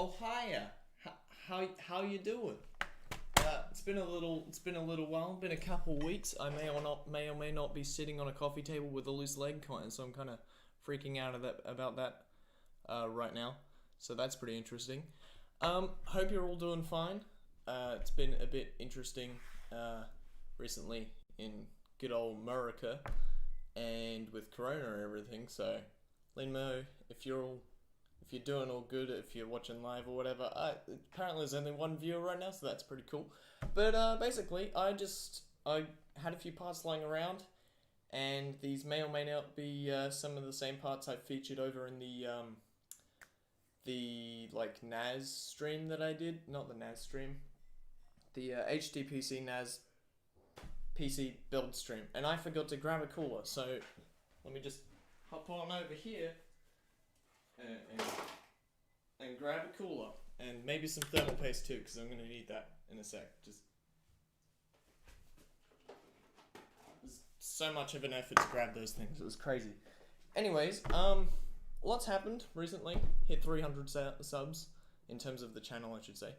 Oh hiya. How you doing? It's been a little while. Been a couple weeks. I may or may not be sitting on a coffee table with a loose leg, so I'm kind of freaking out about that right now. So that's pretty interesting. Hope you're all doing fine. It's been a bit interesting recently in good old America and with Corona and everything. So let me know if you're doing all good, if you're watching live or whatever. Apparently there's only one viewer right now, so that's pretty cool. But basically, I had a few parts lying around, and these may or may not be some of the same parts I featured over in the like NAS stream that I did. Not the NAS stream, the HTPC NAS PC build stream, and I forgot to grab a cooler. So let me just hop on over here and grab a cooler and maybe some thermal paste too, because I'm going to need that in a sec. Just it's so much of an effort to grab those things. It was crazy. Anyways, lots happened recently. Hit 300 subs in terms of the channel, I should say.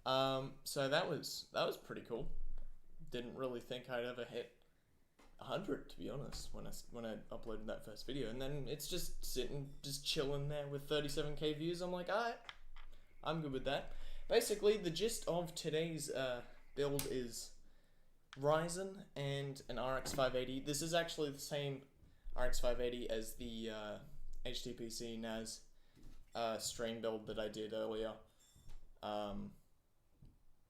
So that was pretty cool. Didn't really think I'd ever hit 100, to be honest, when I uploaded that first video, and then it's just chilling there with 37k views. I'm like, alright, I'm good with that. Basically, the gist of today's build is Ryzen and an RX 580. This is actually the same RX 580 as the HTPC NAS stream build that I did earlier.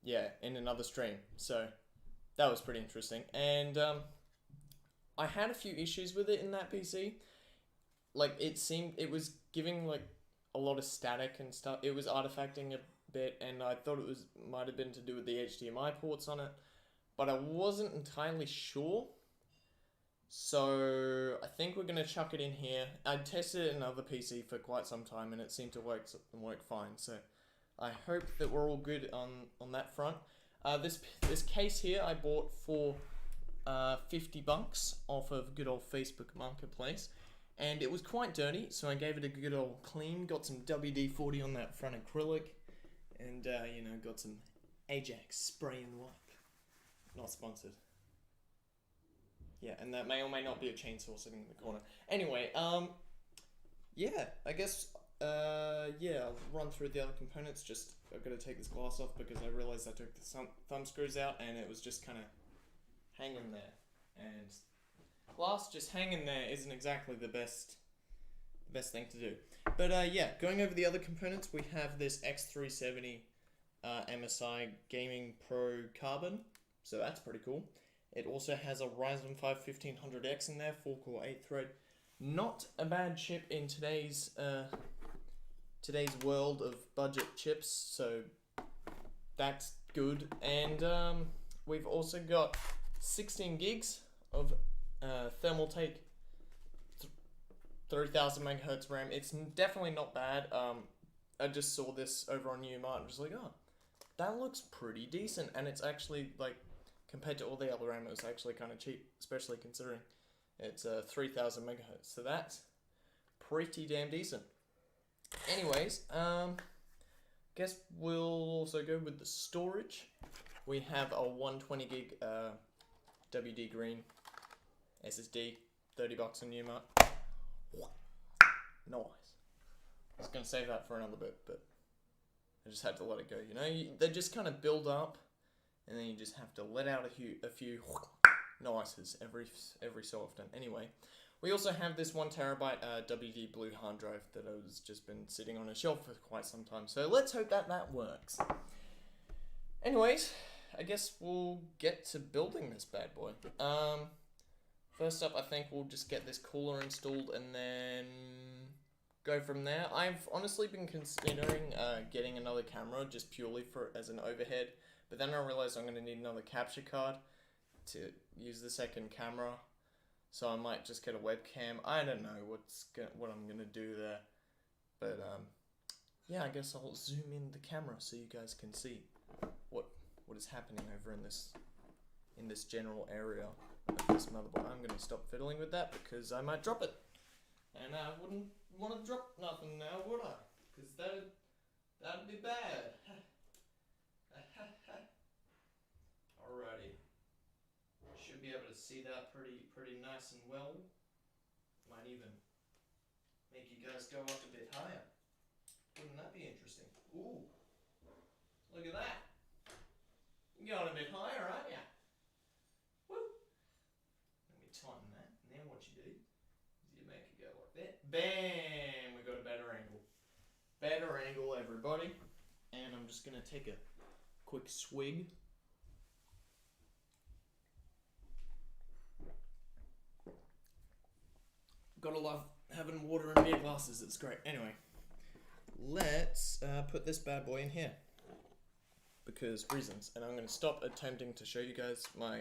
Yeah, in another stream. So that was pretty interesting, and I had a few issues with it in that PC. Like, it was giving like a lot of static and stuff. It was artifacting a bit, and I thought it might have been to do with the HDMI ports on it, but I wasn't entirely sure. So I think we're gonna chuck it in here. I tested it in another PC for quite some time, and it seemed to work fine. So I hope that we're all good on that front. This case here I bought for $50 off of good old Facebook Marketplace, and it was quite dirty, so I gave it a good old clean. Got some WD-40 on that front acrylic, and got some Ajax spray and wipe. Not sponsored. Yeah, and that may or may not be a chainsaw sitting in the corner. Anyway, yeah, I guess yeah, I'll run through the other components. Just I've got to take this glass off because I realized I took the thumb screws out and it was just kind of hanging there, and glass just hanging there isn't exactly the best thing to do. But yeah, going over the other components, we have this X370 MSI Gaming Pro Carbon, so that's pretty cool. It also has a Ryzen 5 1500X in there, 4-core 8-thread. Not a bad chip in today's world of budget chips, so that's good. And we've also got 16 gigs of Thermaltake 3000 megahertz RAM. It's definitely not bad. I just saw this over on UMart and was like, oh, that looks pretty decent, and it's actually, like, compared to all the other RAM, it was actually kind of cheap, especially considering it's 3000 megahertz. So that's pretty damn decent. Anyways, guess we'll also go with the storage. We have a 120 gig WD Green SSD, $30 on UMart. Nice. I was gonna save that for another bit, but I just had to let it go. You know, they just kind of build up, and then you just have to let out a few noises every so often. Anyway, we also have this 1 terabyte WD Blue hard drive that has just been sitting on a shelf for quite some time. So let's hope that works. Anyways, I guess we'll get to building this bad boy. First up, I think we'll just get this cooler installed and then go from there. I've honestly been considering getting another camera just purely as an overhead, but then I realized I'm going to need another capture card to use the second camera, so I might just get a webcam. I don't know what I'm going to do there, but yeah, I guess I'll zoom in the camera so you guys can see what is happening over in this general area of this motherboard. I'm going to stop fiddling with that because I might drop it, and I wouldn't want to drop nothing now, would I? Because That'd be bad. Alrighty. Should be able to see that pretty nice and well. Might even make you guys go up a bit higher. Wouldn't that be interesting? Ooh. Look at that. You're going a bit higher, aren't you? Woo. Let me tighten that. And then what you do is you make it go like that. Bam! We got a better angle. Better angle, everybody. And I'm just going to take a quick swig. Gotta love having water in beer glasses. It's great. Anyway, let's put this bad boy in here. Because reasons. And I'm going to stop attempting to show you guys my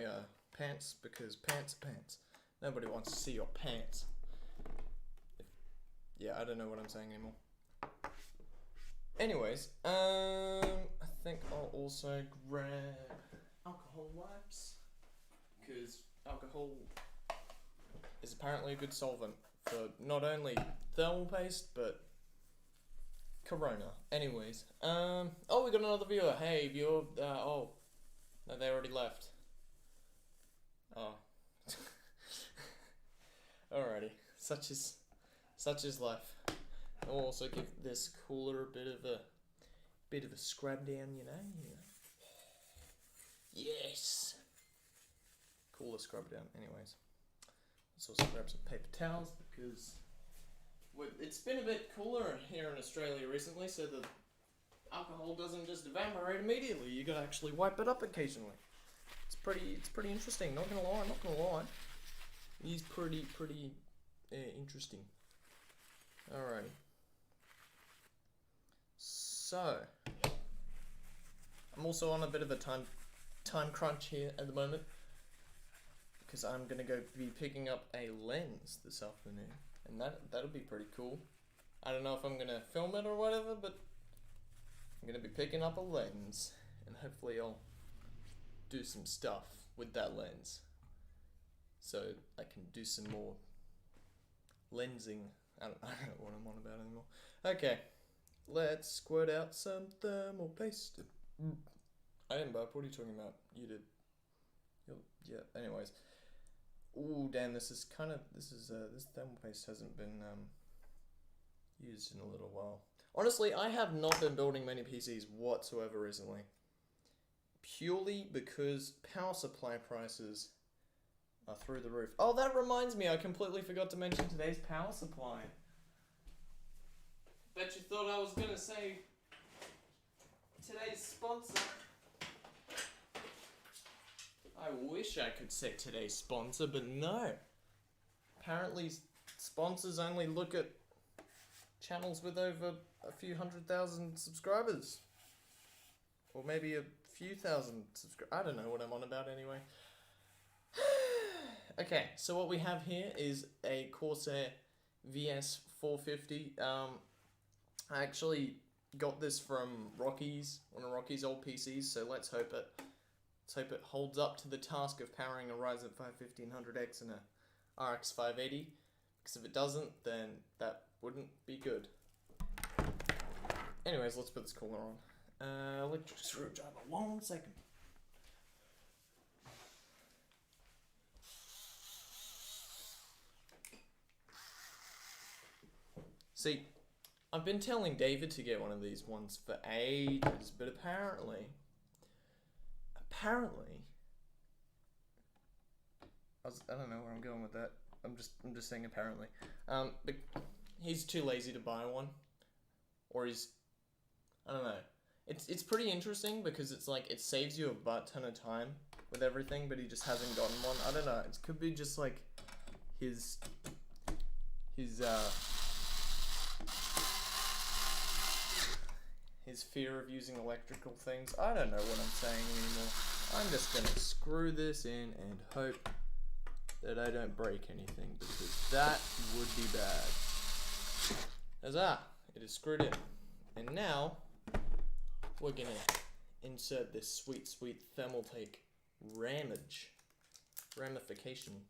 pants. Because pants are pants. Nobody wants to see your pants. Yeah, I don't know what I'm saying anymore. Anyways, I think I'll also grab alcohol wipes. Because alcohol is apparently a good solvent for not only thermal paste, but Corona. Anyways, oh, we got another viewer. Hey, viewer. Oh, no, they already left. Oh. Alrighty. Such is life. I'll also give this cooler a bit of a scrub down, you know. Yes. Cooler scrub down. Anyways, let's also grab some paper towels because it's been a bit cooler here in Australia recently, so the alcohol doesn't just evaporate immediately. You gotta actually wipe it up occasionally. It's pretty interesting. Not gonna lie. It is pretty interesting. Alrighty. So I'm also on a bit of a time crunch here at the moment because I'm gonna be picking up a lens this afternoon, and that'll be pretty cool. I don't know if I'm gonna film it or whatever, but I'm gonna be picking up a lens, and hopefully I'll do some stuff with that lens, so I can do some more lensing. I don't know what I'm on about anymore. Okay, let's squirt out some thermal paste. I didn't, Bob. What are you talking about? You did. Yeah. Anyways. Ooh, damn. This thermal paste hasn't been used in a little while. Honestly, I have not been building many PCs whatsoever recently. Purely because power supply prices are through the roof. Oh, that reminds me, I completely forgot to mention today's power supply. Bet you thought I was gonna say today's sponsor. I wish I could say today's sponsor, but no. Apparently, sponsors only look at channels with over a few 100,000 subscribers. Or maybe a few thousand subscribers. I don't know what I'm on about anyway. Okay, so what we have here is a Corsair VS 450. I actually got this from Rocky's, one of Rocky's old PCs, so let's hope it holds up to the task of powering a Ryzen 5 1500X and a RX 580, because if it doesn't, then that wouldn't be good. Anyways, let's put this cooler on. Electric screwdriver, 1 second. See, I've been telling David to get one of these ones for ages, but apparently, I don't know where I'm going with that. I'm just saying apparently. But he's too lazy to buy one, or I don't know. It's pretty interesting because it's like it saves you a butt ton of time with everything, but he just hasn't gotten one. I don't know. It could be just like his fear of using electrical things. I don't know what I'm saying anymore. I'm just gonna screw this in and hope that I don't break anything, because that would be bad. Huzzah! It is screwed in. And now we're gonna insert this sweet Thermaltake ramification.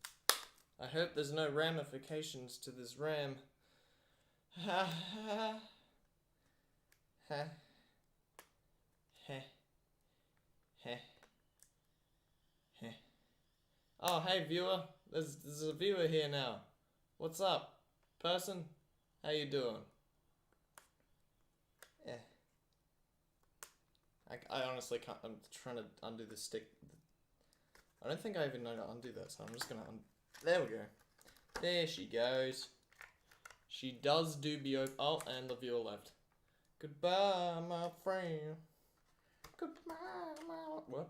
I hope there's no ramifications to this RAM. Ha ha ha. Heh. Heh. Heh. Oh, hey viewer. There's a viewer here now. What's up, person? How you doing? Yeah. I honestly can't. I'm trying to undo the stick. I don't think I even know to undo that, so I'm just gonna there we go. There she goes. She does do be oh, and the viewer left. Goodbye, my friend. Goodbye, my... What?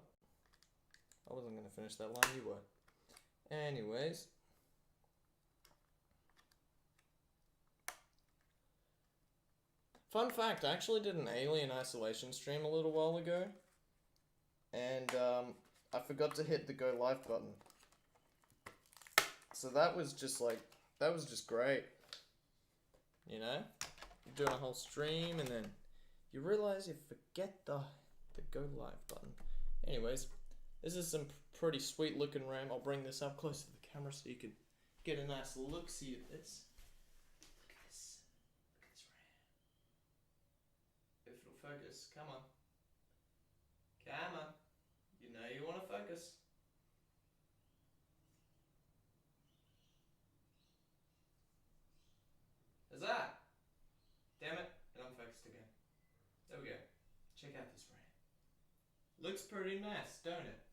I wasn't gonna finish that line, you were. Anyways. Fun fact, I actually did an Alien Isolation stream a little while ago. And, I forgot to hit the go live button. So that was just like, that was just great. You know? You're doing a whole stream and then you realize you forget the go live button. Anyways, this is some pretty sweet looking RAM. I'll bring this up close to the camera so you can get a nice look-see at this. Look at this. Look at this RAM. If it'll focus, come on. Come on. You know you want to focus. How's that? Damn it, and I'm focused again. There we go. Check out this RAM. Looks pretty nice, don't it?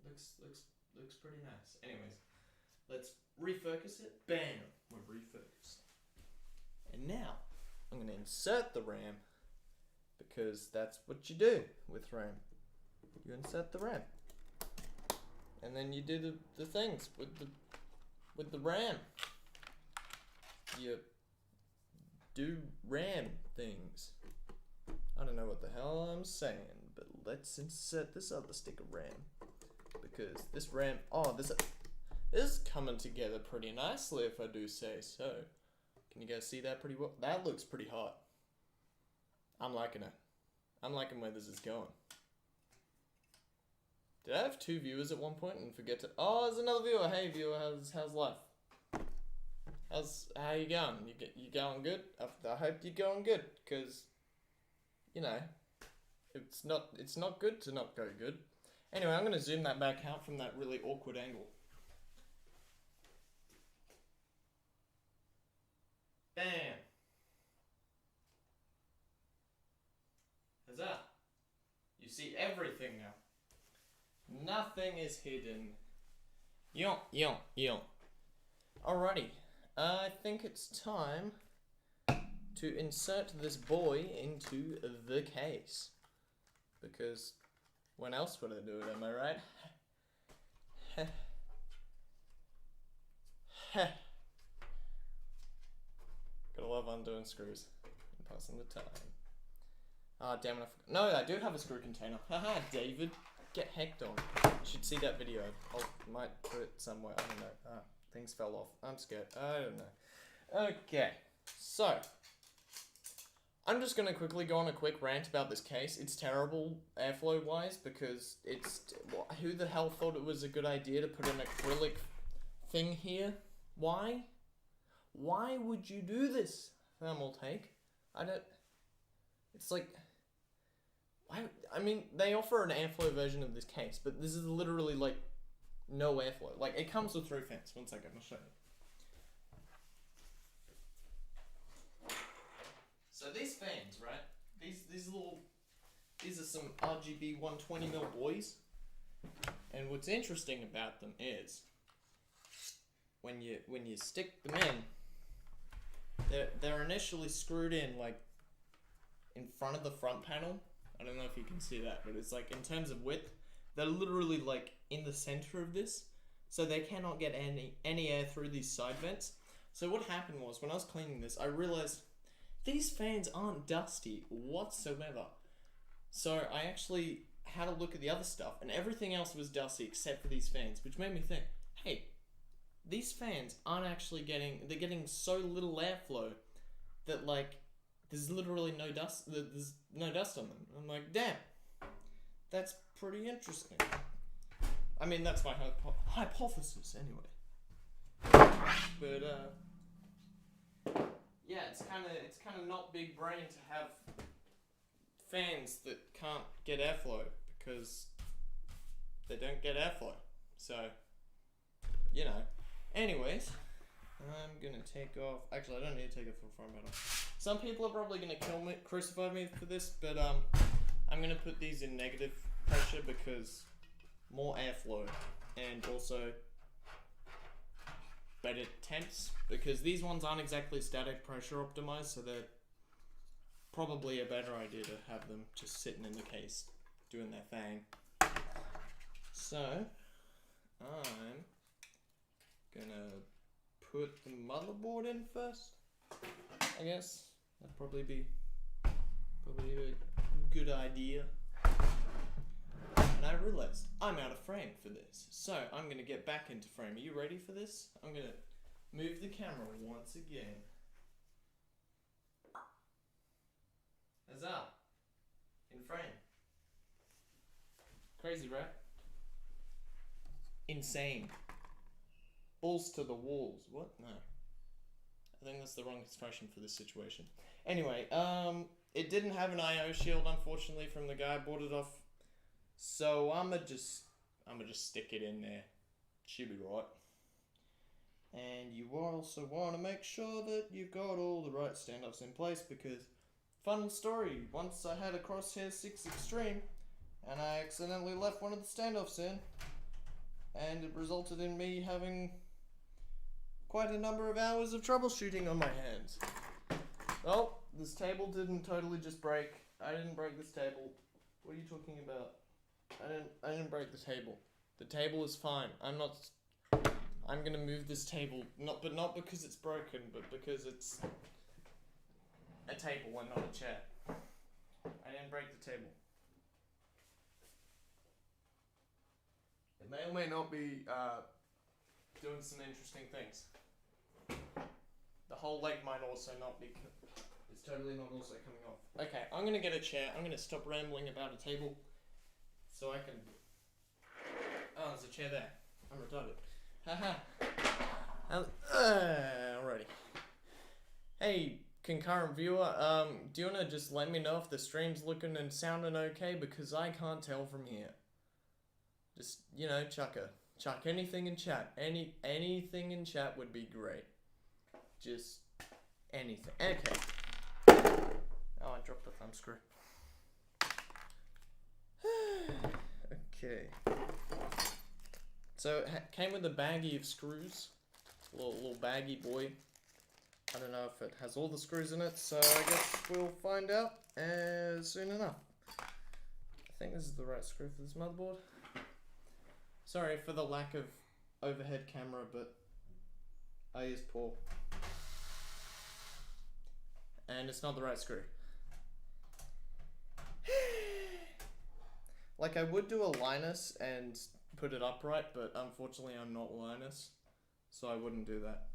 Looks pretty nice. Anyways, let's refocus it. Bam! We're refocused. And now, I'm going to insert the RAM because that's what you do with RAM. You insert the RAM. And then you do the things with the RAM. You do RAM things. I don't know what the hell I'm saying, but let's insert this other stick of RAM. Because this RAM, oh, this is coming together pretty nicely if I do say so. Can you guys see that pretty well? That looks pretty hot. I'm liking it. I'm liking where this is going. Did I have 2 viewers at one point and forget to... Oh, there's another viewer. Hey viewer, how's life? How you going? You going good? I hope you're going good, because, you know, it's not good to not go good. Anyway, I'm going to zoom that back out from that really awkward angle. Bam! How's that? You see everything now. Nothing is hidden. Yo. Alrighty. I think it's time to insert this boy into the case. Because when else would I do it, am I right? Gotta love undoing screws and passing the time. Ah, damn it, I forgot. No, I do have a screw container. Haha, David. Get hecked on. You should see that video. I might put it somewhere. I don't know. Things fell off. I'm scared. I don't know. Okay. So, I'm just going to quickly go on a quick rant about this case. It's terrible airflow-wise because it's... Who the hell thought it was a good idea to put an acrylic thing here? Why? Why would you do this? Thermal take. I don't... It's like... I mean, they offer an airflow version of this case, but this is literally, like, no airflow. Like, it comes with 3 fans. One second, I'll show you. So these fans, right? These are some RGB 120mm boys. And what's interesting about them is, when you stick them in, they're initially screwed in, like, in front of the front panel. I don't know if you can see that, but it's like, in terms of width, they're literally like in the center of this, so they cannot get any air through these side vents. So what happened was, when I was cleaning this, I realized these fans aren't dusty whatsoever. So I actually had a look at the other stuff, and everything else was dusty except for these fans, which made me think, hey, these fans aren't actually they're getting so little airflow that, like, there's literally no dust. There's no dust on them. I'm like, damn, that's pretty interesting. I mean, that's my hypothesis anyway. But yeah, it's kind of not big brain to have fans that can't get airflow because they don't get airflow. So, you know. Anyways, I'm gonna take off. Actually, I don't need to take off the front panel. Some people are probably gonna crucify me for this, but I'm gonna put these in negative pressure because more airflow and also better temps, because these ones aren't exactly static pressure optimized, so they're probably a better idea to have them just sitting in the case doing their thing. So I'm gonna put the motherboard in first, I guess. That'd probably be a good idea. And I realized I'm out of frame for this, so I'm gonna get back into frame. Are you ready for this? I'm gonna move the camera once again. Huzzah! In frame. Crazy, right? Insane. Balls to the walls. What? No. I think that's the wrong expression for this situation. Anyway, it didn't have an IO shield, unfortunately, from the guy I bought it off. So I'ma just stick it in there. Should be right. And you also want to make sure that you've got all the right standoffs in place, because fun story, once I had a Crosshair 6 Extreme and I accidentally left one of the standoffs in, and it resulted in me having quite a number of hours of troubleshooting on my hands. Well, this table didn't totally just break. I didn't break this table. What are you talking about? I didn't break the table. The table is fine. I'm gonna move this table, not because it's broken, but because it's a table and not a chair. I didn't break the table. It may or may not be doing some interesting things. The whole leg might also not be. It's totally not also coming off. Okay, I'm gonna get a chair. I'm gonna stop rambling about a table, so I can. Oh, there's a chair there. I'm retarded. Haha. Alrighty. Hey, concurrent viewer. Do you wanna just let me know if the stream's looking and sounding okay? Because I can't tell from here. Just, you know, chuck anything in chat. Anything in chat would be great. Just anything. Okay. Oh, I dropped the thumb screw. Okay. So it came with a baggie of screws. Little baggy boy. I don't know if it has all the screws in it, so I guess we'll find out soon enough. I think this is the right screw for this motherboard. Sorry for the lack of overhead camera, but I is poor. And it's not the right screw. Like, I would do a Linus and put it upright, but unfortunately I'm not Linus, so I wouldn't do that.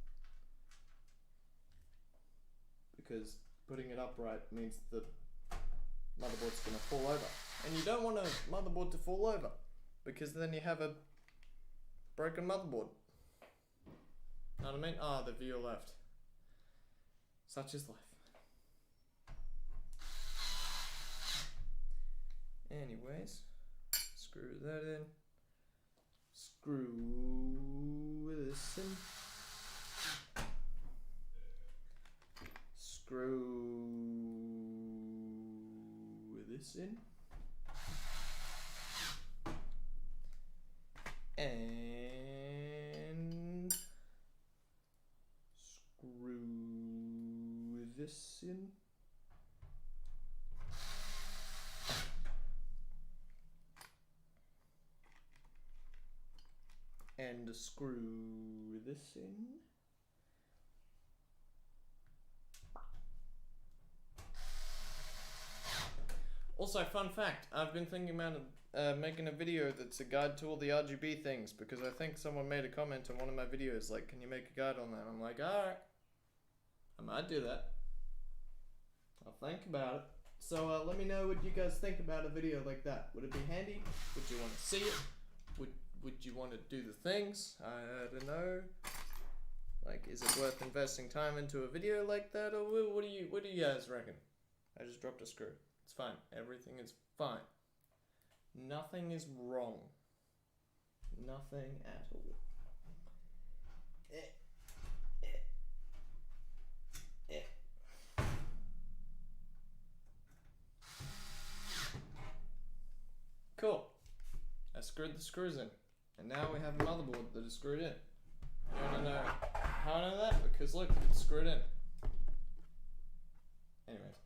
Because putting it upright means the motherboard's gonna fall over. And you don't want a motherboard to fall over, because then you have a broken motherboard. Know what I mean? Ah, the viewer left. Such is life. Anyways, screw that in. Screw this in. Screw this in. And screw this in. And screw this in. Also, fun fact, I've been thinking about making a video that's a guide to all the RGB things, because I think someone made a comment on one of my videos, like, can you make a guide on that? I'm like, alright, I might do that. I'll think about it. So let me know what you guys think about a video like that. Would it be handy? Would you want to see it? Would you want to do the things? I don't know. Like, is it worth investing time into a video like that, or what do you guys reckon? I just dropped a screw. It's fine. Everything is fine. Nothing is wrong. Nothing at all. Cool. I screwed the screws in. And now we have a motherboard that is screwed in. You wanna know how I know that? Because look, it's screwed in. Anyways.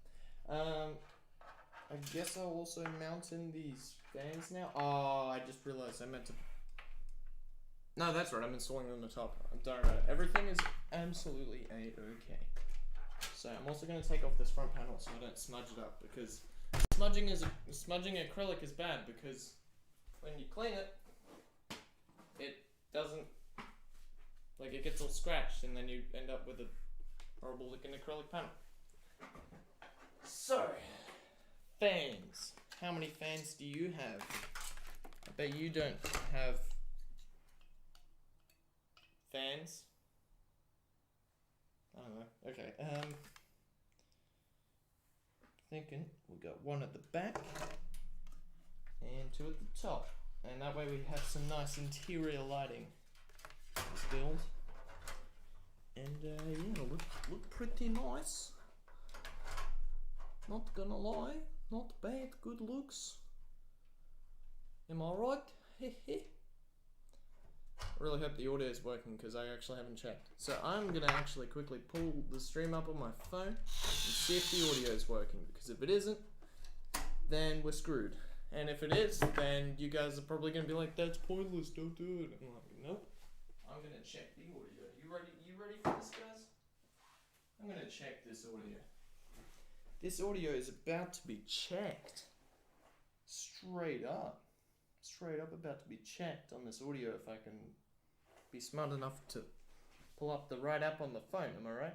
I guess I'll also mount in these fans now. Oh, I just realized I meant to... No, that's right, I'm installing them on the top. Don't worry about it. Everything is absolutely a-okay. So I'm also going to take off this front panel so I don't smudge it up, because smudging acrylic is bad, because when you clean it, it doesn't, like, it gets all scratched and then you end up with a horrible looking acrylic panel. So, fans. How many fans do you have? I bet you don't have fans. I don't know. Okay. Thinking we got one at the back and two at the top, and that way we have some nice interior lighting. This build, and yeah, look pretty nice. Not gonna lie, not bad. Good looks. Am I right? Hehe. I really hope the audio is working because I actually haven't checked. So I'm gonna actually quickly pull the stream up on my phone and see if the audio is working, because if it isn't, then we're screwed. And if it is, then you guys are probably gonna be like, that's pointless, don't do it. I'm like, nope. I'm gonna check the audio. You ready for this, guys? I'm gonna check this audio. This audio is about to be checked. Straight up about to be checked on this audio, if I can be smart enough to pull up the right app on the phone, am I right?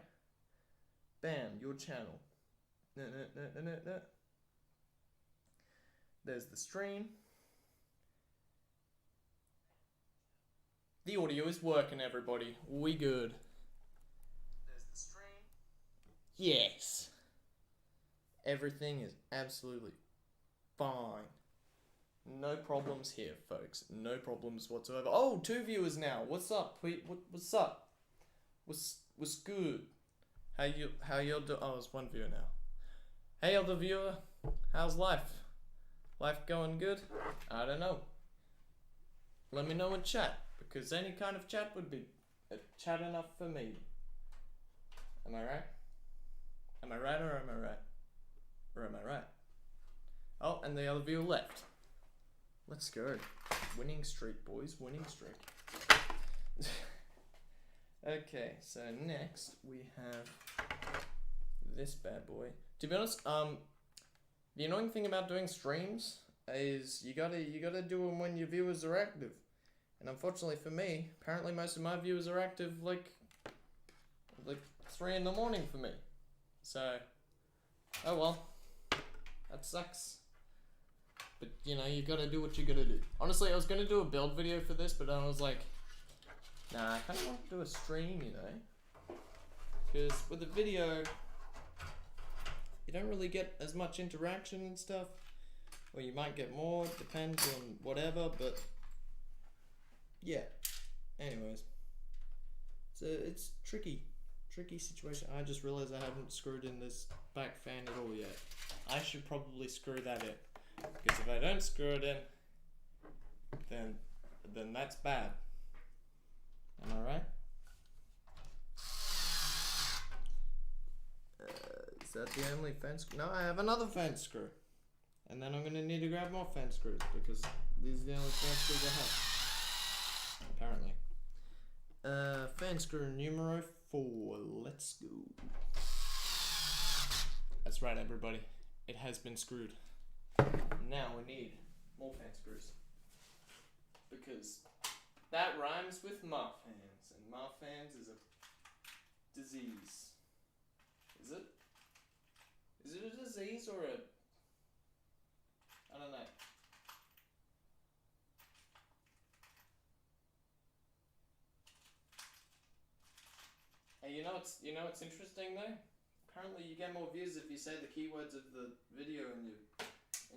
Bam, your channel. No. There's the stream. The audio is working, everybody. We good. There's the stream. Yes. Everything is absolutely fine. No problems here, folks. No problems whatsoever. Oh, 2 viewers now. What's up? What's up? What's good? How y'all do? Oh, it's 1 viewer now. Hey, other viewer. How's life? Life going good? I don't know. Let me know in chat, because any kind of chat would be chat enough for me. Am I right? Am I right or am I right? Or am I right? Oh, and the other viewer left. Let's go. Winning streak, boys. Winning streak. Okay, so next we have this bad boy. To be honest, the annoying thing about doing streams is you gotta do them when your viewers are active. And unfortunately for me, apparently most of my viewers are active like 3 in the morning for me. So, oh well. That sucks. But, you know, you gotta do what you gotta do. Honestly, I was gonna do a build video for this, but then I was like, nah, I kinda want to do a stream, you know? Because with a video, you don't really get as much interaction and stuff. Or you might get more, it depends on whatever, but yeah. Anyways. It's tricky situation. I just realized I haven't screwed in this back fan at all yet. I should probably screw that in. Because if I don't screw it in, then that's bad. Am I right? Is that the only fan screw? No, I have another fan screw. And then I'm going to need to grab more fan screws, because these are the only fan screws I have. Apparently. Fan screw numero 4. Let's go. That's right, everybody. It has been screwed. Now we need more fan screws, because that rhymes with Marfans, and Marfans is a disease. Is it? Is it a disease or a... I don't know. Hey, you know what's interesting though? apparently you get more views if you say the keywords of the video in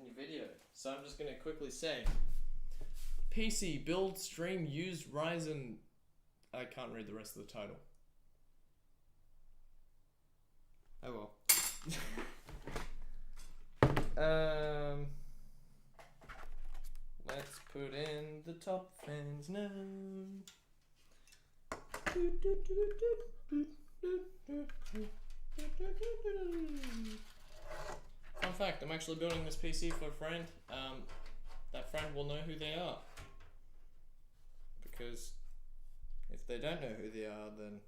your video. So I'm just gonna quickly say PC build stream used Ryzen. I can't read the rest of the title. Oh well. Let's put in the top fans now. Fun fact, I'm actually building this PC for a friend. That friend will know who they are. Because if they don't know who they are, then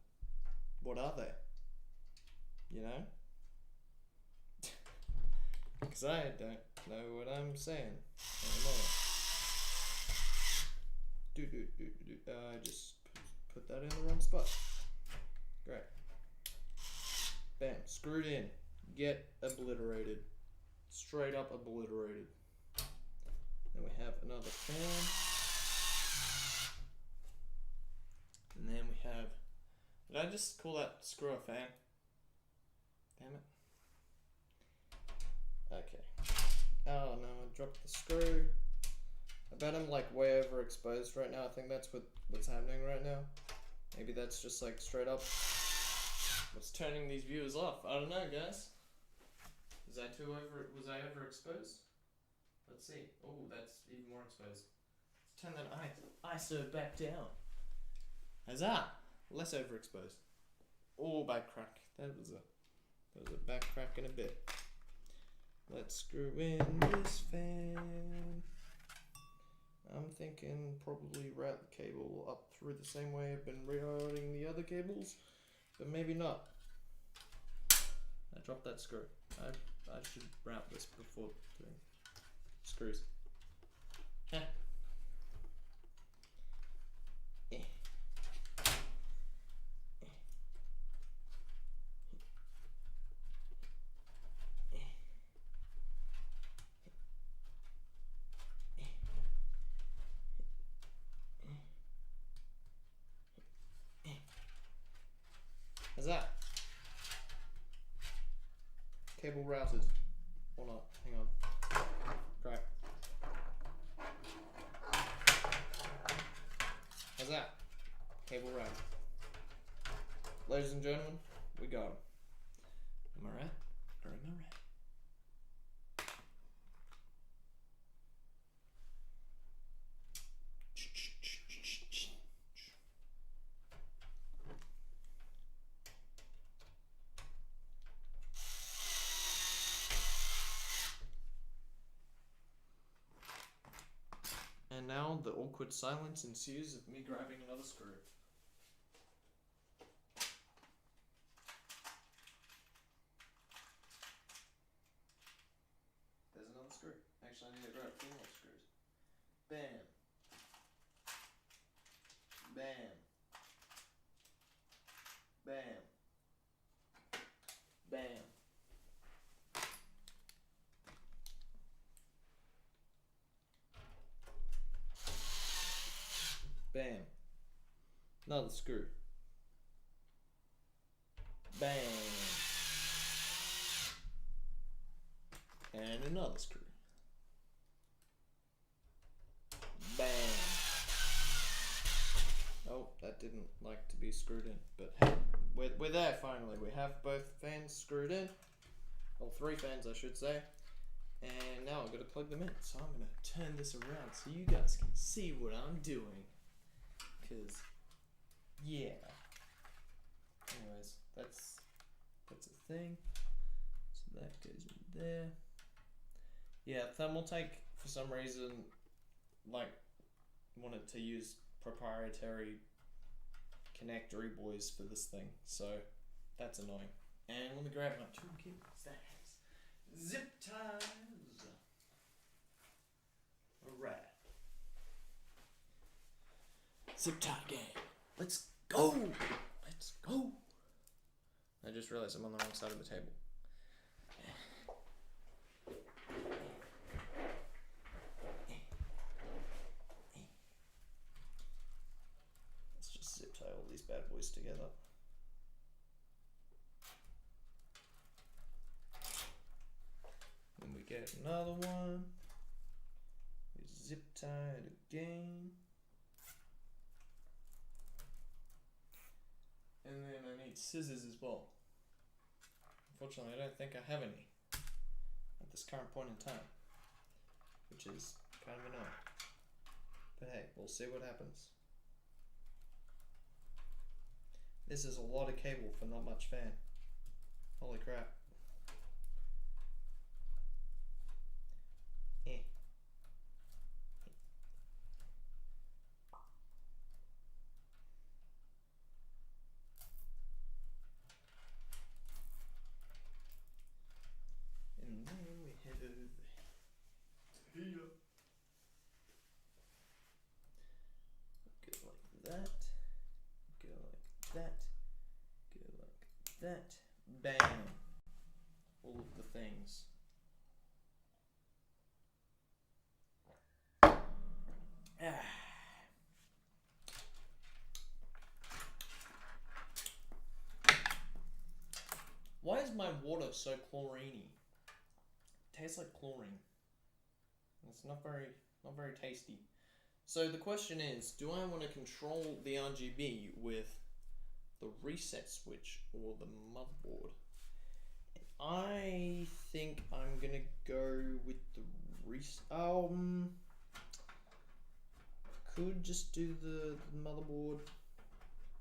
what are they? You know? Because I don't know what I'm saying anymore. I just put that in the wrong spot. Great. Bam, screwed in. Get obliterated. Straight up obliterated. Then we have another fan. And then we have... Did I just call that screw a fan? Damn it. Okay. Oh no, I dropped the screw. I bet I'm like way overexposed right now. I think that's what's happening right now. Maybe that's just like straight up what's turning these viewers off. I don't know, guys. Was I overexposed? Let's see. Oh, that's even more exposed. Let's turn that ISO back down. How's that? Less overexposed. Oh, back crack. That was a back crack in a bit. Let's screw in this fan. I'm thinking probably route the cable up through the same way I've been rerouting the other cables, but maybe not. I dropped that screw. I should route this before doing screws. Heh. How's that? Cable routed. Or not? Hang on. Great. How's that? Cable routed. Ladies and gentlemen, we got him. Am I right? Or am I right? And now the awkward silence ensues of me grabbing another screw. There's another screw. Actually, I need to grab 2 more screws. Bam. Bam. Bam. Bam. Bam. Another screw. Bam. And another screw. Bam. Oh, that didn't like to be screwed in, but hey, we're there finally. We have both fans screwed in. Well, 3 fans I should say. And now I've got to plug them in. So I'm going to turn this around so you guys can see what I'm doing. Because, yeah. Anyways, that's a thing. So that goes in there. Yeah, Thermaltake, for some reason, like, wanted to use proprietary connectory boys for this thing. So, that's annoying. And let me grab my toolkit that has zip ties. Alright. Zip tie game. Let's go! Let's go! I just realized I'm on the wrong side of the table. Let's just zip tie all these bad boys together. take another one. We zip tie it again. And then I need scissors as well. Unfortunately, I don't think I have any at this current point in time, which is kind of annoying. But hey, we'll see what happens. This is a lot of cable for not much fan. Holy crap. And then we head over to here. Go like that. Go like that. Go like that. Bam. All of the things. Why is my water so chlorine-y? It tastes like chlorine. It's not very tasty. So the question is, do I want to control the RGB with the reset switch or the motherboard? And I think I'm gonna go with the reset. Could just do the motherboard,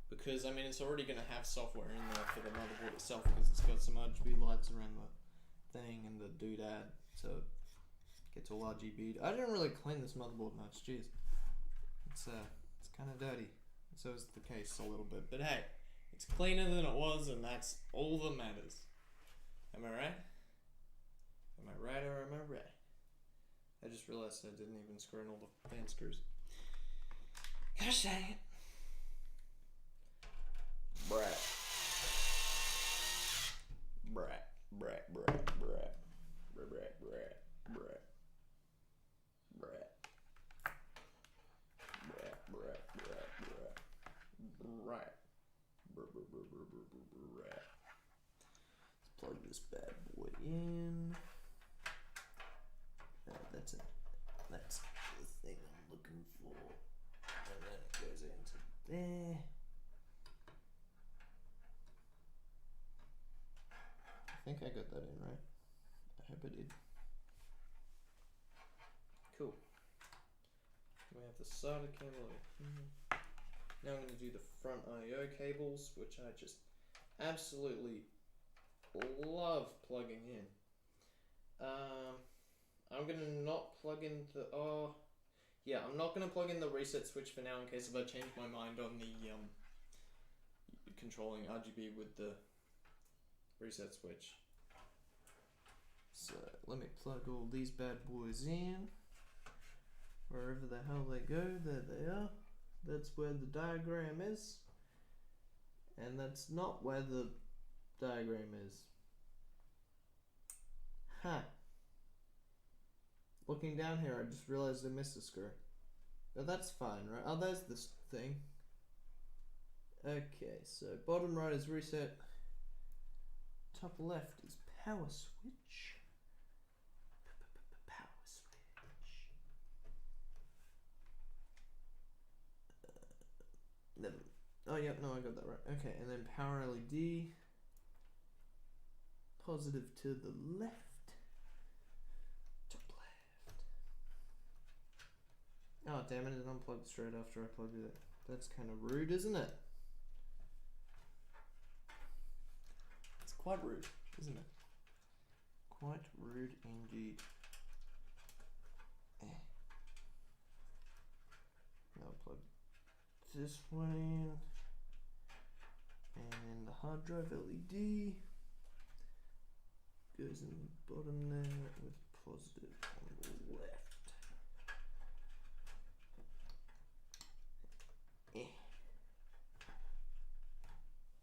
because I mean it's already gonna have software in there for the motherboard itself, because it's got some RGB lights around the thing and the doodad, so it gets all RGB. I didn't really clean this motherboard much. Jeez, it's kind of dirty. So is the case a little bit, but hey, it's cleaner than it was, and that's all that matters. Am I right? Am I right or am I right? I just realized I didn't even screw in all the fan screws. Gosh dang it. Brat. Brat. Brat. Brat. Brat. Brat. Brat. Brat. Brat. Brat. Brat. Brat. Brat. Brat. Brat. Let's plug this bad boy in. That's it. That's the thing I'm looking for. And then it goes into there. I think I got that in right. I hope I did. Cool. We have the SATA cable over here. Now I'm going to do the front I/O cables, which I just absolutely love plugging in. I'm going to not plug in the... I'm not going to plug in the reset switch for now in case if I change my mind on the controlling RGB with the reset switch. So let me plug all these bad boys in. Wherever the hell they go, there they are. That's where the diagram is. And that's not where the diagram is. Huh. Looking down here, I just realized I missed a screw. But that's fine, right? Oh, there's this thing. Okay, so bottom right is reset. Top left is power switch. Power switch. Oh, yeah, no, I got that right. Okay, and then power LED. Positive to the left. Top left. Oh, damn it, it unplugged straight after I plugged it in. That's kind of rude, isn't it? It's quite rude, isn't it? Quite rude indeed. Now I'll plug this one in. And the hard drive LED goes in the bottom there with positive on the left.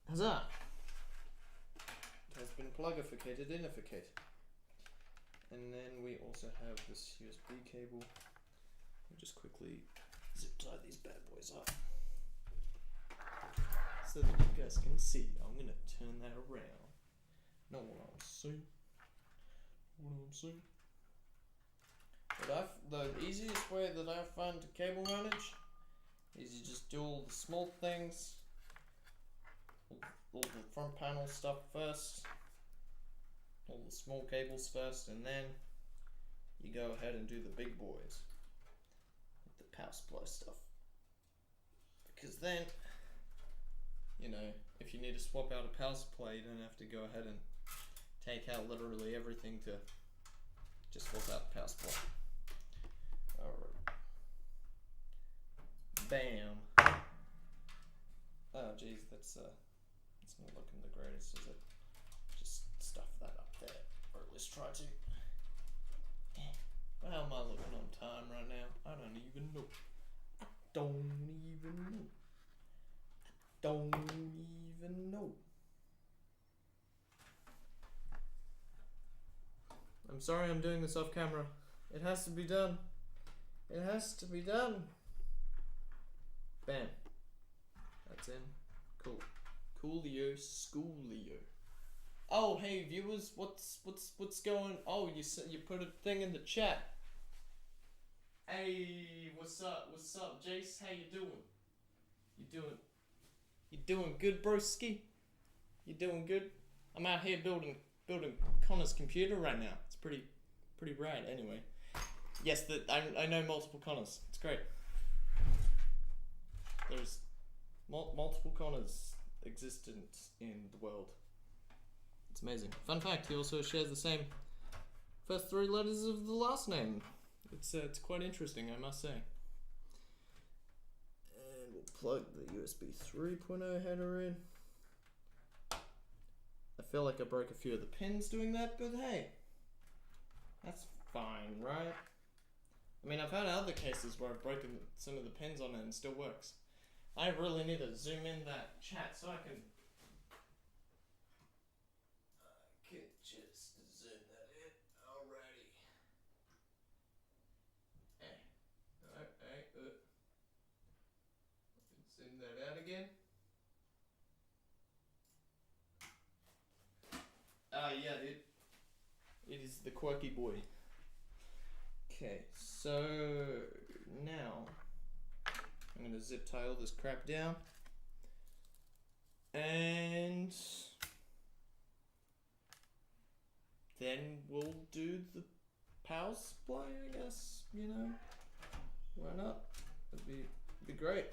Huzzah! It has been plugificated, inificated. And then we also have this USB cable. I'll just quickly zip tie these bad boys up so that you guys can see. I'm gonna turn that around. Know what I'm saying? What I'm saying? The easiest way that I find to cable manage is you just do all the small things, all the front panel stuff first, all the small cables first, and then you go ahead and do the big boys, the power supply stuff. Because then, you know, if you need to swap out a power supply, you don't have to go ahead and take out literally everything to just swap out the power supply. Alright. Bam. Oh geez, that's not looking the greatest, is it? Just stuff that up there, or at least try to. How am I looking on time right now? I don't even know. I don't even know. Don't even know. I'm sorry I'm doing this off camera. It has to be done. It has to be done. Bam. That's in. Cool. Coolio, schoolio. Oh, hey viewers, what's going? Oh, you put a thing in the chat. Hey, what's up? What's up, Jace? How you doing? You doing good, broski? You doing good? I'm out here building Connor's computer right now. It's pretty rad. Anyway, yes, I know multiple Connors. It's great. There's multiple Connors existent in the world. It's amazing. Fun fact: he also shares the same first 3 letters of the last name. It's quite interesting, I must say. And we'll plug the USB 3.0 header in. I feel like I broke a few of the pins doing that, but hey, that's fine, right? I mean, I've had other cases where I've broken some of the pins on it and it still works. I really need to zoom in that chat so I can just zoom that in. Alrighty. Zoom that out again. Yeah, it is the quirky boy. Okay, so now I'm gonna zip tie all this crap down, and then we'll do the power supply, I guess. You know, why not? It'd be great.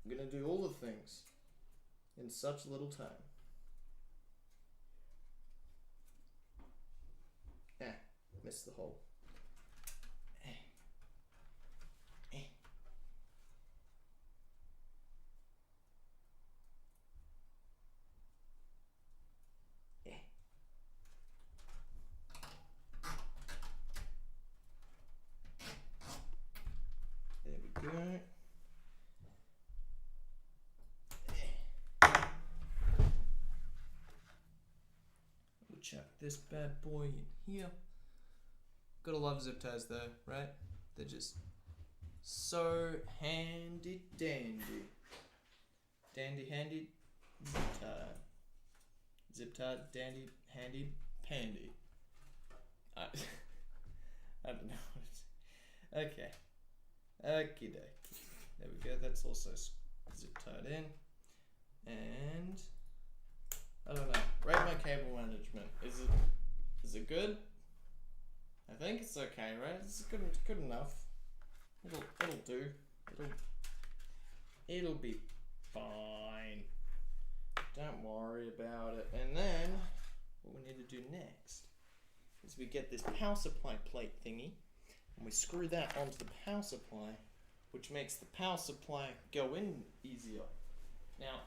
I'm gonna do all the things in such little time. Missed the hole. There we go. We'll chuck this bad boy in here. Gotta love zip ties though, right? They're just so handy dandy. Dandy handy zip tie. Zip tie dandy handy pandy. I don't know what it's. Okay. Okie dokie. There we go, that's also zip tied in. And I don't know. Rate my cable management. Is it good? I think it's okay, right? It's good enough. It'll do. It'll be fine. Don't worry about it. And then what we need to do next is we get this power supply plate thingy and we screw that onto the power supply, which makes the power supply go in easier. Now,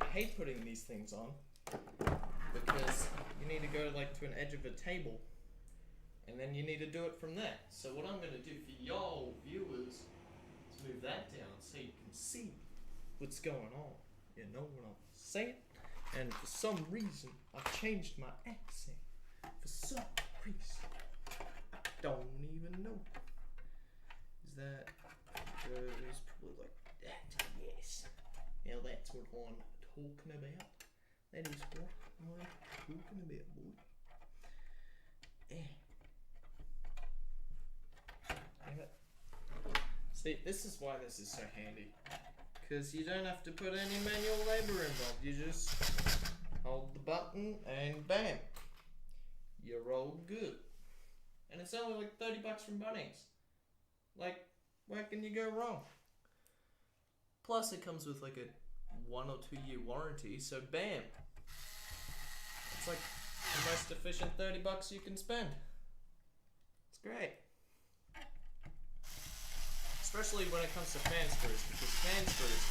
I hate putting these things on because you need to go like to an edge of a table and then you need to do it from there. So what I'm going to do for y'all viewers is move that down so you can see what's going on. You know what I'm saying? And for some reason, I've changed my accent. For some reason, I don't even know. Is that goes probably like that? Yes. Now that's what I'm talking about. That is what I'm talking about, boy. See, this is why this is so handy. Because you don't have to put any manual labor involved. You just hold the button and bam. You're all good. And it's only like $30 from Bunnings. Like, where can you go wrong? Plus it comes with like a 1 or 2 year warranty, so bam. It's like the most efficient $30 you can spend. It's great. Especially when it comes to fan screws, because fan screws,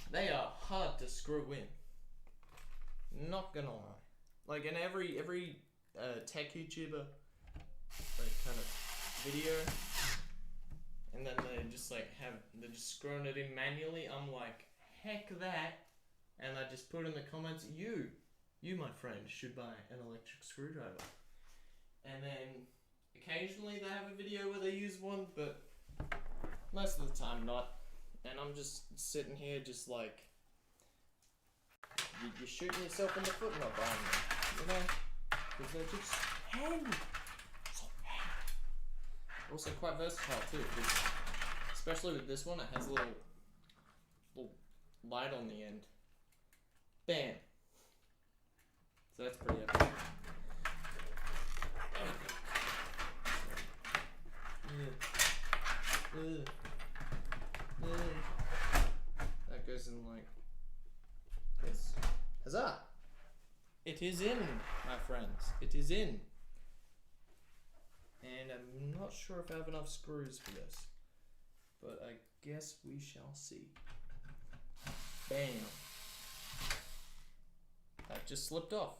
they are hard to screw in. Not gonna lie. Like in every tech YouTuber like kind of video, and then they're just screwing it in manually. I'm like, heck that, and I just put in the comments, you my friend should buy an electric screwdriver. And then occasionally they have a video where they use one, but most of the time not. And I'm just sitting here just like, you're shooting yourself in the foot not buying them, you know? Because they're just handy. So handy. Also quite versatile too, because especially with this one, it has a little light on the end. Bam. So that's pretty epic. That goes in like this. Huzzah! It is in, my friends. It is in. And I'm not sure if I have enough screws for this, but I guess we shall see. Bam. That just slipped off.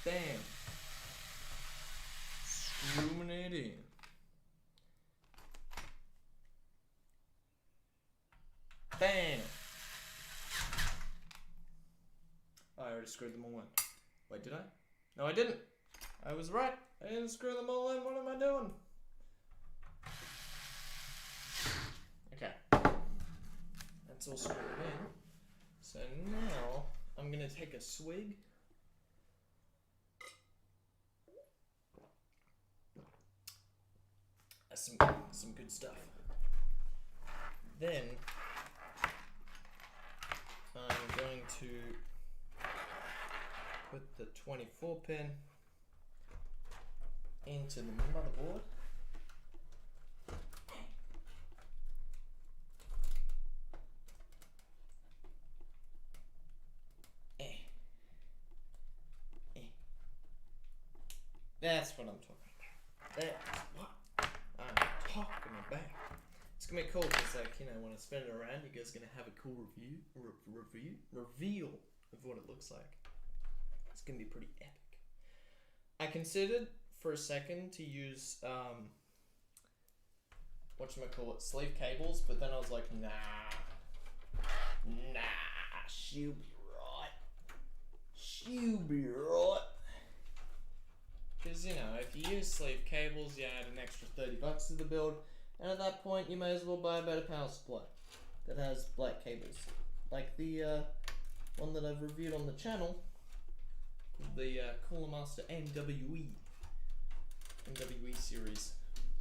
Bam. Screwing it in. Bam. Oh, I already screwed them all in. Wait, did I? No, I didn't. I was right. I didn't screw them all in. What am I doing? Okay. That's all screwed in. So now I'm gonna take a swig. That's some good stuff. Then I'm going to put the 24 pin into the motherboard. That's what I'm talking about. That's what I'm talking about. It's gonna be cool because, like, you know, when I spin it around, you guys are gonna have a cool reveal of what it looks like. It's gonna be pretty epic. I considered for a second to use whatchamacallit, sleeve cables, but then I was like, nah, she'll be right. Because, you know, if you use sleeve cables, you add an extra $30 to the build, and at that point, you may as well buy a better power supply that has black cables. Like the one that I've reviewed on the channel, the Cooler Master MWE series,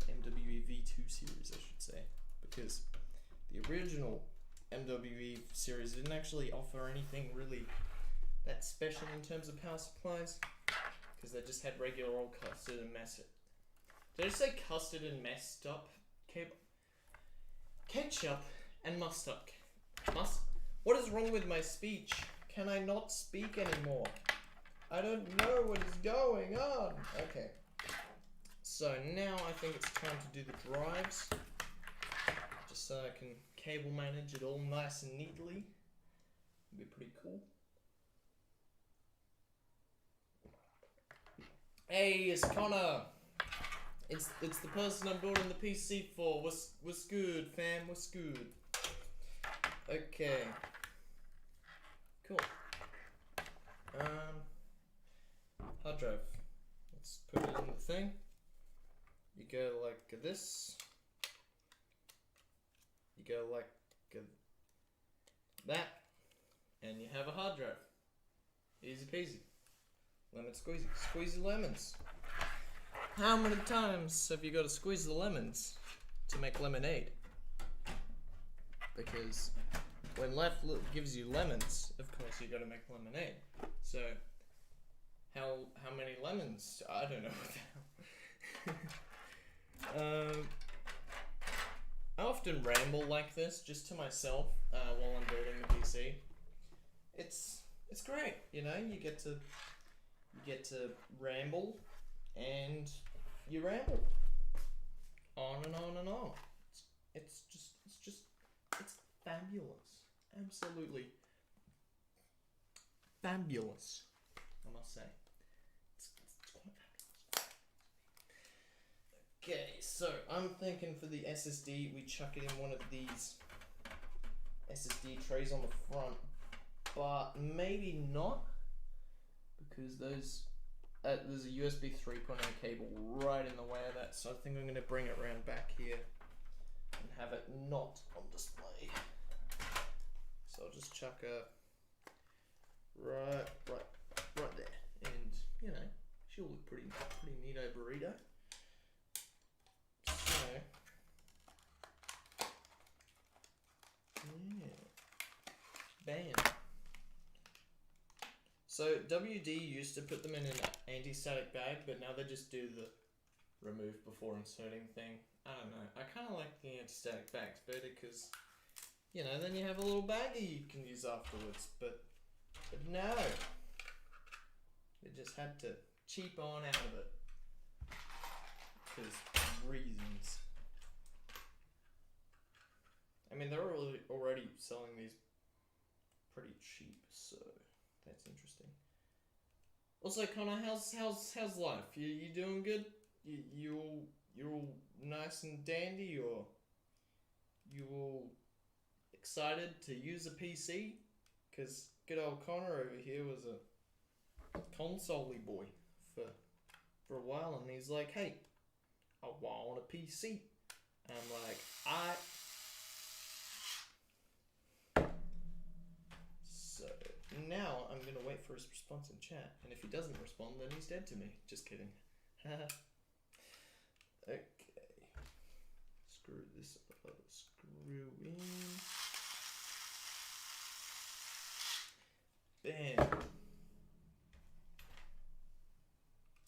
MWE V2 series, I should say, because the original MWE series didn't actually offer anything really that special in terms of power supplies, because they just had regular old custard and messed. Did I say custard and messed up cable? Ketchup and mustard. What is wrong with my speech? Can I not speak anymore? I don't know what is going on. Okay. So now I think it's time to do the drives. Just so I can cable manage it all nice and neatly. It'll be pretty cool. Hey, it's Connor. It's the person I'm building the PC for. What's good, fam? What's good? Okay. Cool. Hard drive. Let's put it in the thing. You go like this. You go like that, and you have a hard drive. Easy peasy. Lemon squeezy. Squeezy lemons. How many times have you got to squeeze the lemons to make lemonade? Because when life gives you lemons, of course you got to make lemonade. So how many lemons? I don't know what the hell. I often ramble like this just to myself while I'm building the PC. It's great, you know. You get to ramble, and you ramble on and on and on. It's fabulous, absolutely fabulous. I must say, it's quite fabulous. Okay, so I'm thinking for the SSD, we chuck it in one of these SSD trays on the front, but maybe not, because there's a USB 3.0 cable right in the way of that, so I think I'm going to bring it around back here and have it not on display. So I'll just chuck a right there, and you know, she'll look pretty neato burrito. So yeah, bam. So WD used to put them in an anti-static bag, but now they just do the remove before inserting thing. I don't know. I kind of like the anti-static bags better because, you know, then you have a little baggie you can use afterwards. But no, they just had to cheap on out of it because reasons. I mean, they're already selling these pretty cheap, so that's interesting. Also, Connor, how's life? You doing good? You all nice and dandy, or you all excited to use a PC? Cause good old Connor over here was a console-y boy for a while, and he's like, hey, I want a PC. And I'm like, So now I'm gonna wait for his response in chat, and if he doesn't respond, then he's dead to me. Just kidding. Okay. Screw this up. Screw in. Bam.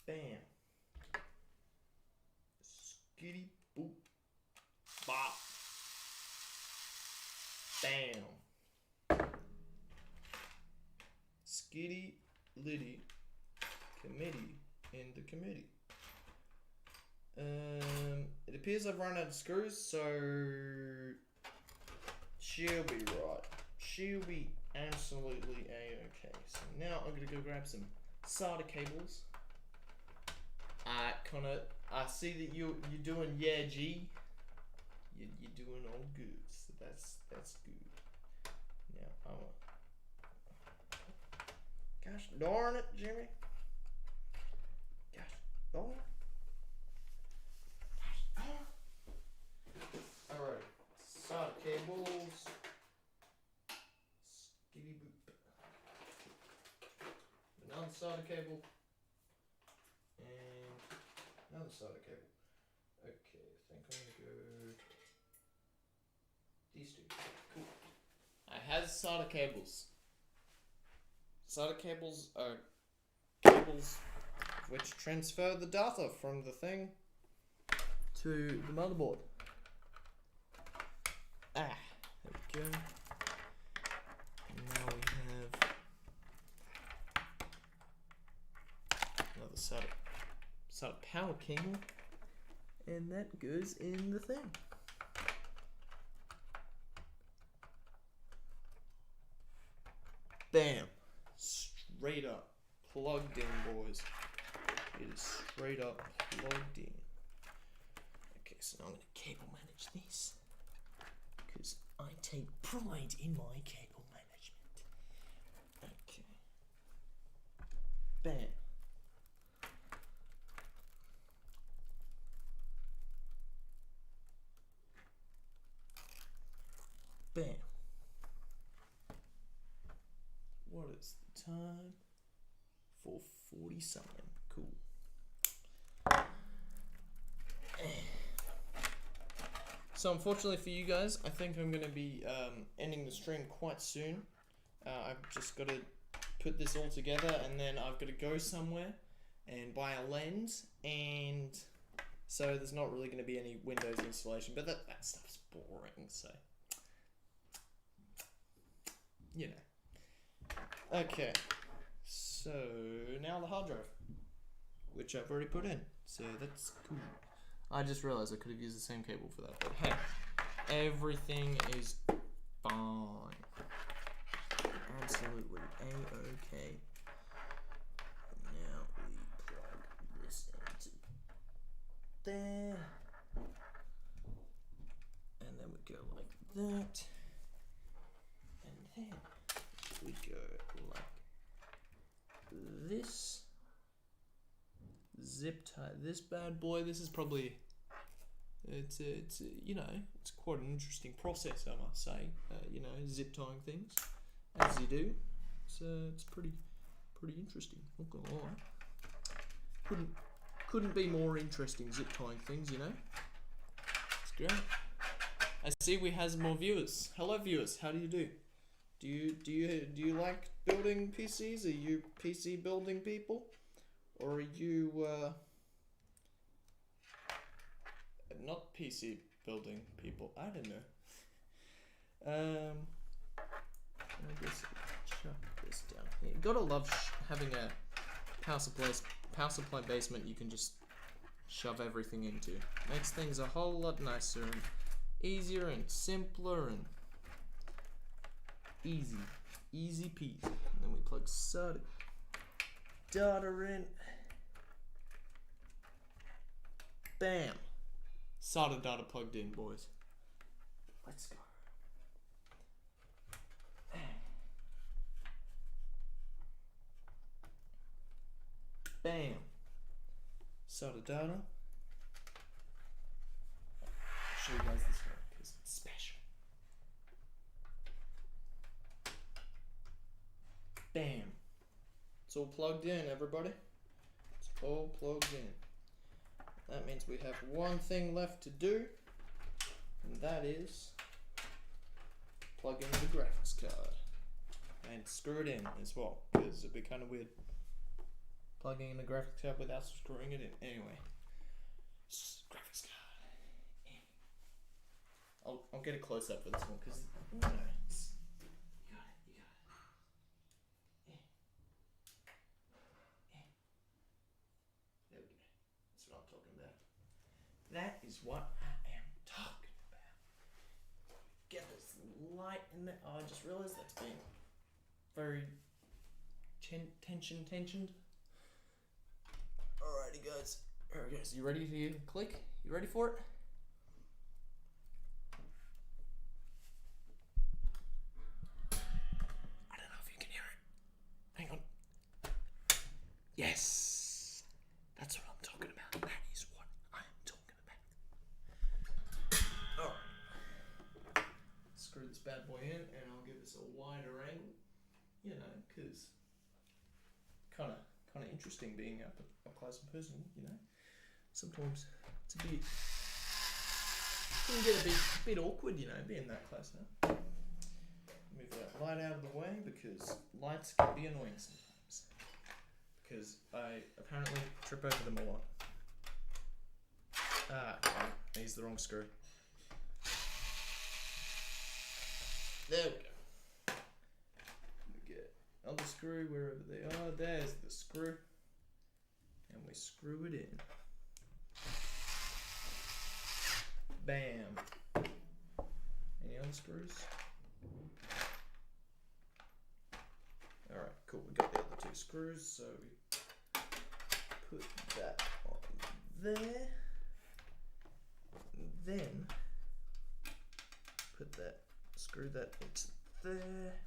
Bam. Skitty boop. Bop. Bam. Skitty Liddy committee in the committee. It appears I've run out of screws, so she'll be right. She'll be absolutely a-okay. So now I'm gonna go grab some solder cables. Connor, I see that you're doing G. You're doing all good, so that's good. Now gosh darn it, Jimmy. Gosh darn it. Alright, solder cables. Skitty boop. Another solder cable. And another solder cable. Okay, I think I'm gonna go these two. Cool. I have solder cables. Solder cables are cables which transfer the data from the thing to the motherboard. There we go. And now we have another solder power cable, and that goes in the thing. Bam! Straight up plugged in, boys. It is straight up plugged in. Okay, so now I'm going to cable manage these, because I take pride in my cable management. Okay. Bam. Bam. What is the time? 4:40 something. Cool. So unfortunately for you guys, I think I'm going to be ending the stream quite soon. I've just got to put this all together, and then I've got to go somewhere and buy a lens, and so there's not really going to be any Windows installation, but that stuff's boring, so you know. Okay, so now the hard drive, which I've already put in, so that's cool. I just realized I could have used the same cable for that, but hey, everything is fine. Absolutely A-okay. Now we plug this into there. And then we go like that. And then we go like this. Zip tie this bad boy. This is probably it's you know, it's quite an interesting process, I must say. You know, zip tying things as you do. So it's pretty interesting. Not gonna lie. Couldn't be more interesting zip tying things, you know. It's great. I see we has more viewers. Hello viewers, how do you do? Do you like building PCs? Are you PC building people? Or are you not PC building people? I don't know. I guess chuck this down here. You gotta love having a power supply basement you can just shove everything into. Makes things a whole lot nicer and easier and simpler and easy peasy. And then we plug SATA data in. Bam! SATA data plugged in, boys. Let's go. Bam! SATA data. I'll show you guys this one because it's special. Bam! It's all plugged in, everybody. It's all plugged in. That means we have one thing left to do, and that is plug in the graphics card and screw it in as well, because it'd be kind of weird plugging in the graphics card without screwing it in. Anyway, graphics card. I'll get a close up for this one because you know, you got it. There we go. That's what I'm talking about. That is what I am talking about. Get this light in there. Oh, I just realized that's being very tensioned. Alrighty, guys. Alright, guys. You ready to click? You ready for it? I don't know if you can hear it. Hang on. Yes. That's what I'm talking about. That is what I am talking about. Alright. Screw this bad boy in, and I'll give this a wider angle. You know, because kind of interesting being up close and personal, you know. Sometimes it's a bit, it can get a bit awkward, you know, being that close, huh? Move that light out of the way because lights can be annoying sometimes. Because I apparently trip over them a lot. I used the wrong screw. There we go. We get other screw wherever they are. There's the screw. And we screw it in. Bam. Any other screws? Alright, cool. We got the other two screws, so we put that on there. And then put that, screw that into there.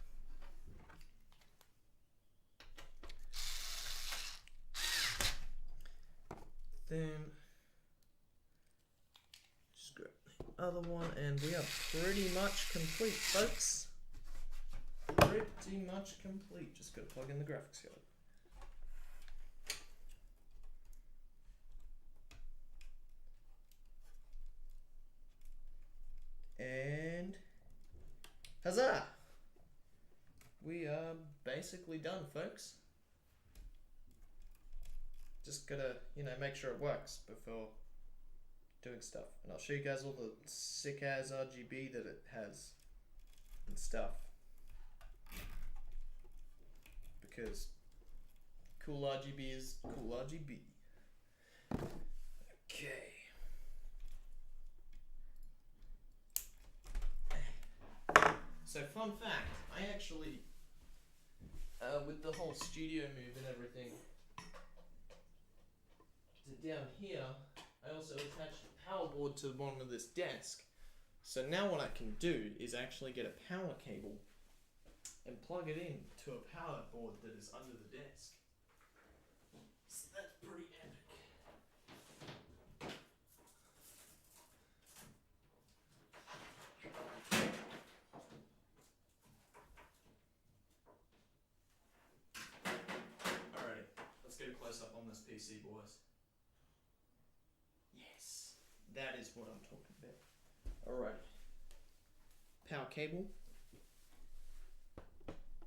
Then screw the other one, and we are pretty much complete, folks. Pretty much complete. Just gotta plug in the graphics card. basically done, folks. Just gotta, you know, make sure it works before doing stuff. And I'll show you guys all the sick ass RGB that it has and stuff. Because cool RGB is cool RGB. Okay. So fun fact, I actually, with the whole studio move and everything, to down here, I also attached a power board to the bottom of this desk. So now what I can do is actually get a power cable and plug it in to a power board that is under the desk. So that's pretty epic. Alrighty, let's get a close up on this PC, boys. Yes, that is what I'm talking about. Alrighty. Power cable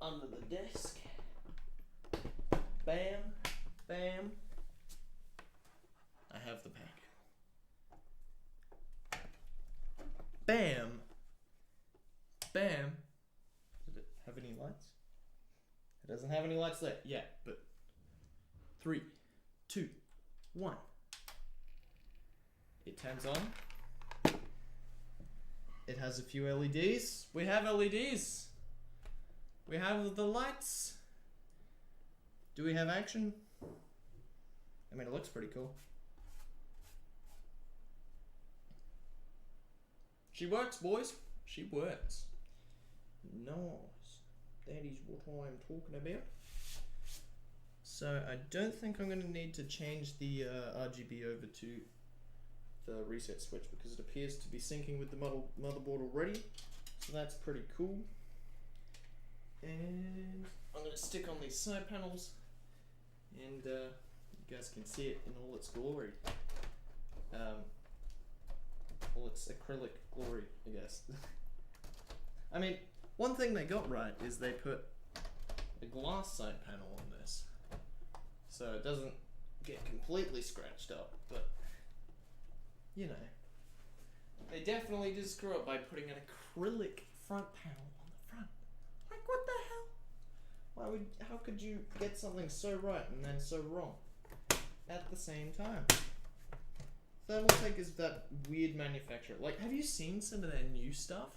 under the desk. Bam, bam. I have the pack. Bam, bam. Does it have any lights? It doesn't have any lights there yet, but 3, 2, 1. It turns on. It has a few LEDs. We have LEDs. We have the lights. Do we have action? I mean, it looks pretty cool. She works, boys. She works. Nice. That is what I'm talking about. So I don't think I'm going to need to change the RGB over to the reset switch because it appears to be syncing with the motherboard already. So that's pretty cool. And I'm going to stick on these side panels and you guys can see it in all its glory. All its acrylic glory, I guess. I mean, one thing they got right is they put a glass side panel on this. So it doesn't get completely scratched up, but you know, they definitely did screw up by putting an acrylic front panel on the front. Like, what the hell? How could you get something so right and then so wrong at the same time? Thermaltake is that weird manufacturer. Like, have you seen some of their new stuff?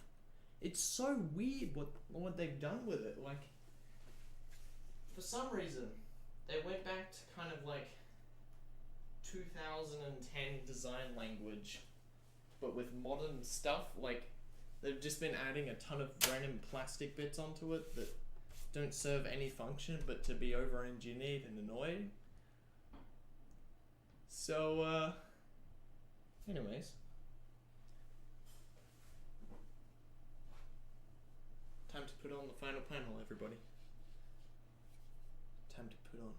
It's so weird what they've done with it. Like, for some reason, they went back to kind of like 2010 design language, but with modern stuff. Like, they've just been adding a ton of random plastic bits onto it that don't serve any function but to be over-engineered and annoying. So, anyways. Time to put on the final panel, everybody. Time to put on.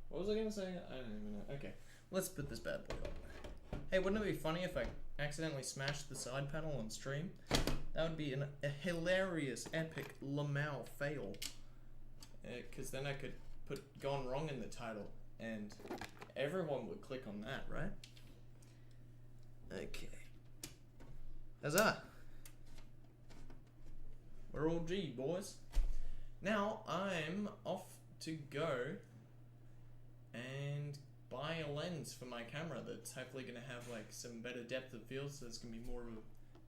What was I gonna say? I don't even know. Okay, let's put this bad boy on. Hey, wouldn't it be funny if I accidentally smashed the side panel on stream? That would be a hilarious, epic Lamau fail. Because then I could put "gone wrong" in the title, and everyone would click on that, right? Okay. Huzzah! We're all G, boys. Now I'm off to go and buy a lens for my camera that's hopefully going to have like some better depth of field, so it's going to be more of a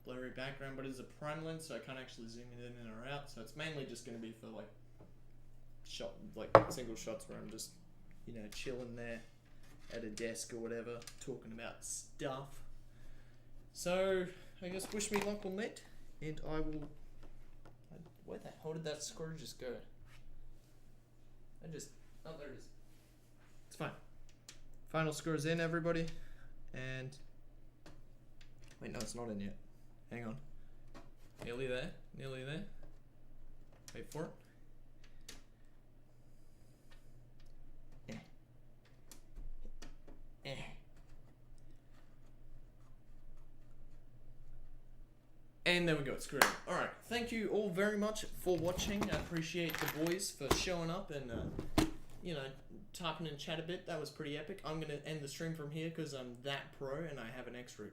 blurry background, but it's a prime lens, so I can't actually zoom it in or out, so it's mainly just going to be for like single shots where I'm just, you know, chilling there at a desk or whatever, talking about stuff. So I guess wish me luck on that, and I will. Where the hell did that screw just go? Oh, there it is. It's fine. Final screws in, everybody, and wait, no, it's not in yet. Hang on. Nearly there. Nearly there. Wait for it. And there we go, it's screwed up. Alright, thank you all very much for watching. I appreciate the boys for showing up and, you know, typing in chat a bit. That was pretty epic. I'm going to end the stream from here because I'm that pro and I have an extra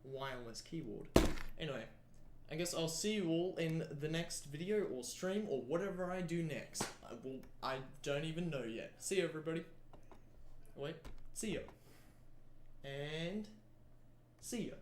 wireless keyboard. Anyway, I guess I'll see you all in the next video or stream or whatever I do next. I don't even know yet. See you, everybody. Wait, see ya. And see ya.